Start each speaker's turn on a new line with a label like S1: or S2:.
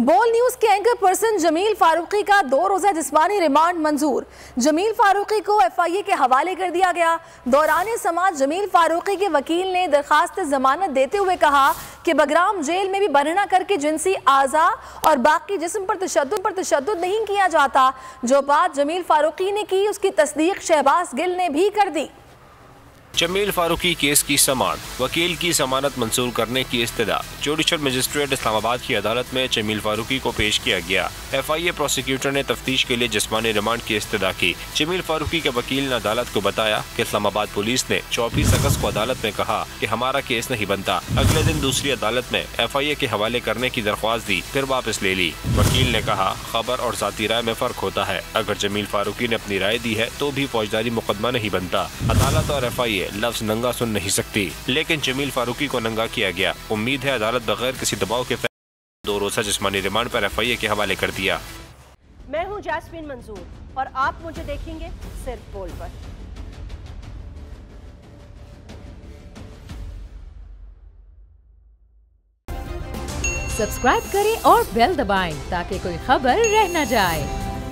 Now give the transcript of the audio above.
S1: बोल न्यूज के anchor person Jameel Farooqui का 2 रोजा जिस्मानी रिमांड मंजूर। जमील फारूकी को FIA के हवाले कर दिया गया। दौरान समाअत जमील फारूकी के वकील ने दरखास्त जमानत देते हुए कहा कि बगराम जेल में भी बरहना करके जिनसी आज़ा और बाकी जिस्म पर तशद्दुद नहीं किया जाता। जो बात जमील फारूकी ने की उसकी तस्दीक शहबाज गिल ने भी कर दी।
S2: जमील फारूकी केस की समाअत, वकील की जमानत मंजूर करने की इस्तदा। जुडिशल मजिस्ट्रेट इस्लामाबाद की अदालत में जमील फारूकी को पेश किया गया। FIA प्रोसिक्यूटर ने तफ्तीश के लिए जिस्मानी रिमांड की इस्तदा की। जमील फारूकी के वकील ने अदालत को बताया कि इस्लामाबाद पुलिस ने 24 अगस्त को अदालत में कहा कि हमारा केस नहीं बनता। अगले दिन दूसरी अदालत में FIA के हवाले करने की दरख्वास्त दी, फिर वापस ले ली। वकील ने कहा खबर और जाती राय में फर्क होता है। अगर जमील फारूकी ने अपनी राय दी है तो भी फौजदारी मुकदमा नहीं बनता। अदालत और FIA लफ्ज नंगा सुन नहीं सकती, लेकिन जमील फारूकी को नंगा किया गया। उम्मीद है अदालत बगैर किसी दबाव के 2 रोजा जिस्मानी रिमांड पर FIA के हवाले कर दिया।
S3: मैं हूं जैस्मीन मंजूर और आप मुझे देखेंगे सिर्फ बोल पर।
S4: सब्सक्राइब करें और बेल दबाएं ताकि कोई खबर रह न जाए।